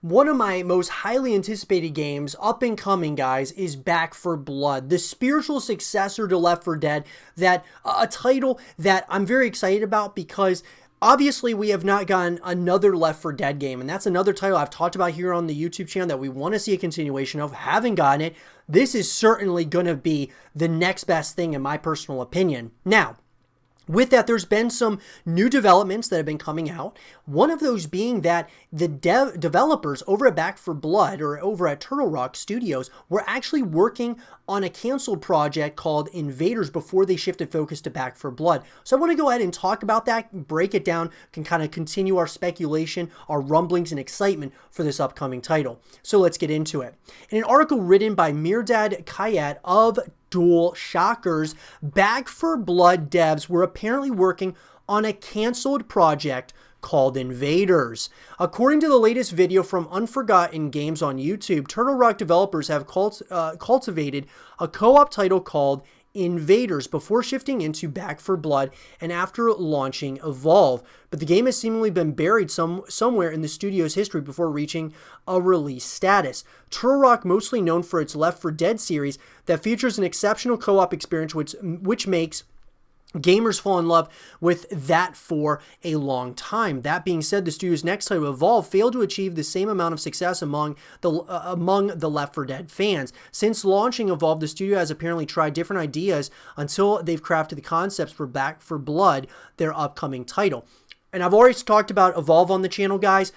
One of my most highly anticipated games, up and coming, guys, is Back 4 Blood, the spiritual successor to Left 4 Dead, that a title that I'm very excited about because obviously we have not gotten another Left 4 Dead game, and that's another title I've talked about here on the YouTube channel that we want to see a continuation of. Haven't gotten it. This is certainly going to be the next best thing in my personal opinion. Now, with that, there's been some new developments that have been coming out. One of those being that the developers over at Back 4 Blood or over at Turtle Rock Studios were actually working on a canceled project called Invaders before they shifted focus to Back 4 Blood. So I want to go ahead and talk about that, break it down, can kind of continue our speculation, our rumblings, and excitement for this upcoming title. So let's get into it. In an article written by Mirdad Kayat of Dual Shockers, Back 4 Blood devs were apparently working on a canceled project called Invaders. According to the latest video from Unforgotten Games on YouTube, Turtle Rock developers have cultivated a co-op title called Invaders before shifting into Back 4 Blood and after launching Evolve, but the game has seemingly been buried somewhere in the studio's history before reaching a release status. Turtle Rock, mostly known for its Left 4 Dead series that features an exceptional co-op experience which makes gamers fall in love with that for a long time. That being said, the studio's next title, Evolve, failed to achieve the same amount of success among the Left 4 Dead fans. Since launching Evolve, the studio has apparently tried different ideas until they've crafted the concepts for Back 4 Blood, their upcoming title. And I've already talked about Evolve on the channel, guys.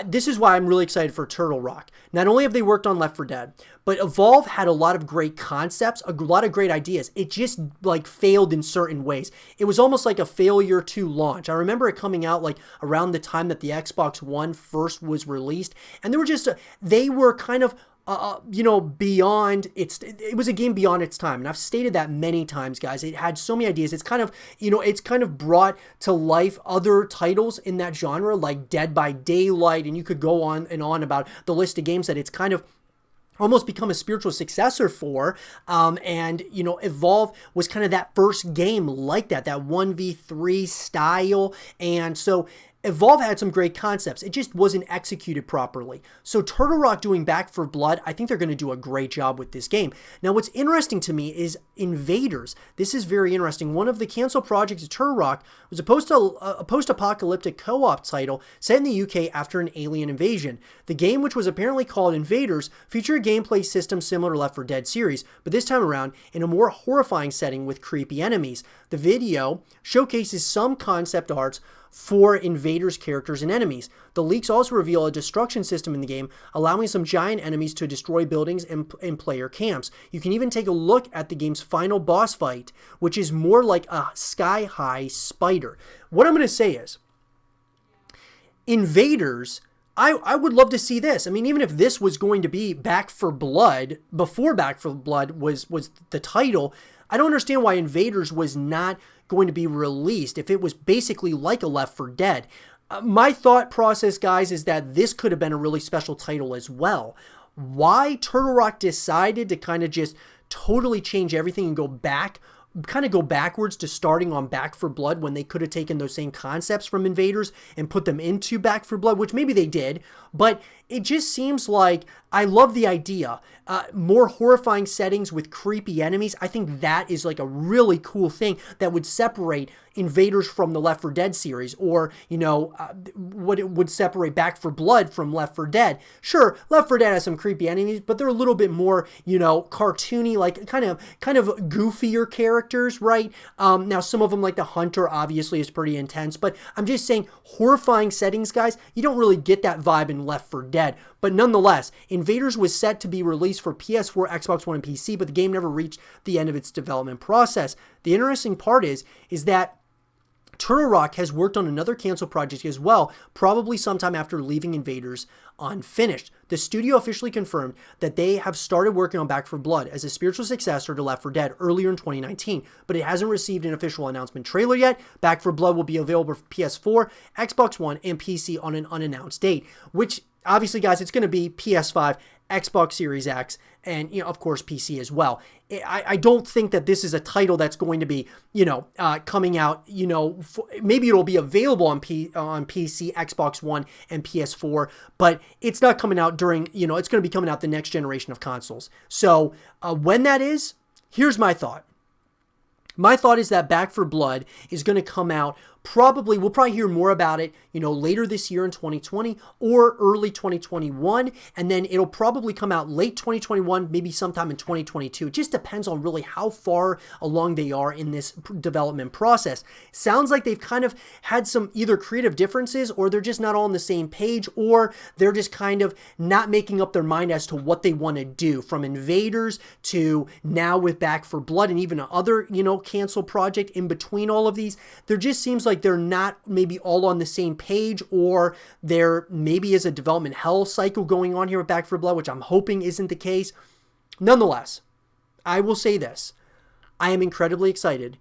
This is why I'm really excited for Turtle Rock. Not only have they worked on Left 4 Dead, but Evolve had a lot of great concepts, a lot of great ideas. It just like failed in certain ways. It was almost like a failure to launch. I remember it coming out like around the time that the Xbox One first was released, and they were just they were kind of beyond it was a game beyond its time. And I've stated that many times, guys. It had so many ideas. It's kind of brought to life other titles in that genre, like Dead by Daylight, and you could go on and on about the list of games that it's kind of almost become a spiritual successor for, and Evolve was kind of that first game like that 1v3 style, and so Evolve had some great concepts. It just wasn't executed properly. So Turtle Rock doing Back 4 Blood, I think they're going to do a great job with this game. Now, what's interesting to me is Invaders. This is very interesting. One of the canceled projects of Turtle Rock was a post-apocalyptic co-op title set in the UK after an alien invasion. The game, which was apparently called Invaders, featured a gameplay system similar to Left 4 Dead series, but this time around in a more horrifying setting with creepy enemies. The video showcases some concept arts for Invaders characters and enemies. The leaks also reveal a destruction system in the game, allowing some giant enemies to destroy buildings and player camps. You can even take a look at the game's final boss fight, which is more like a sky-high spider. What I'm going to say is, Invaders, I would love to see this. I mean, even if this was going to be Back 4 Blood, before Back 4 Blood was the title, I don't understand why Invaders was not going to be released if it was basically like a Left 4 Dead. My thought process, guys, is that this could have been a really special title as well. Why Turtle Rock decided to kind of just totally change everything and go backwards to starting on Back 4 Blood when they could have taken those same concepts from Invaders and put them into Back 4 Blood, which maybe they did, but it just seems like I love the idea. More horrifying settings with creepy enemies. I think that is like a really cool thing that would separate Invaders from the Left 4 Dead series, or, what it would separate Back 4 Blood from Left 4 Dead. Sure, Left 4 Dead has some creepy enemies, but they're a little bit more, cartoony, like kind of goofier characters, right? Now, some of them, like the Hunter, obviously is pretty intense, but I'm just saying horrifying settings, guys, you don't really get that vibe in Left 4 Dead. But nonetheless, Invaders was set to be released for PS4, Xbox One, and PC, but the game never reached the end of its development process. The interesting part is that Turtle Rock has worked on another canceled project as well, probably sometime after leaving Invaders unfinished. The studio officially confirmed that they have started working on Back 4 Blood as a spiritual successor to Left 4 Dead earlier in 2019, but it hasn't received an official announcement trailer yet. Back 4 Blood will be available for PS4, Xbox One, and PC on an unannounced date, which obviously, guys, it's going to be PS5, Xbox Series X, and, you know, of course, PC as well. I don't think that this is a title that's going to be, you know, coming out, you know, maybe it'll be available on PC, Xbox One, and PS4, but it's not coming out during, you know, it's going to be coming out the next generation of consoles. So when that is, here's my thought. My thought is that Back 4 Blood is going to come out we'll probably hear more about it, you know, later this year in 2020 or early 2021, and then it'll probably come out late 2021, maybe sometime in 2022. It just depends on really how far along they are in this development process. Sounds like they've kind of had some either creative differences, or they're just not all on the same page, or they're just kind of not making up their mind as to what they want to do, from Invaders to now with Back 4 Blood, and even other, you know, canceled project in between all of these. There just seems like they're not maybe all on the same page, or there maybe is a development hell cycle going on here with Back 4 Blood, which I'm hoping isn't the case. Nonetheless, I will say this. I am incredibly excited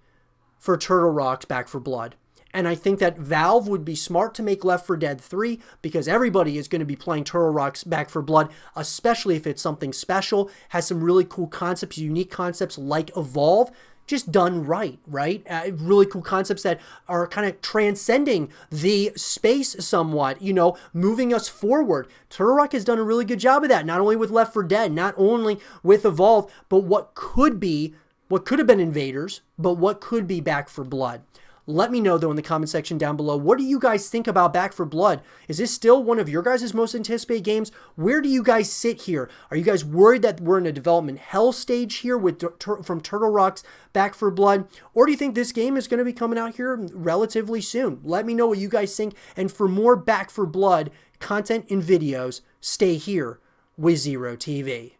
for Turtle Rock's Back 4 Blood. And I think that Valve would be smart to make Left 4 Dead 3, because everybody is going to be playing Turtle Rock's Back 4 Blood, especially if it's something special, has some really cool concepts, unique concepts like Evolve, just done right? Really cool concepts that are kind of transcending the space somewhat, you know, moving us forward. Turtle Rock has done a really good job of that, not only with Left 4 Dead, not only with Evolve, but what could have been Invaders, but what could be Back 4 Blood. Let me know, though, in the comment section down below. What do you guys think about Back 4 Blood? Is this still one of your guys' most anticipated games? Where do you guys sit here? Are you guys worried that we're in a development hell stage here from Turtle Rock's Back 4 Blood? Or do you think this game is going to be coming out here relatively soon? Let me know what you guys think. And for more Back 4 Blood content and videos, stay here with Zero TV.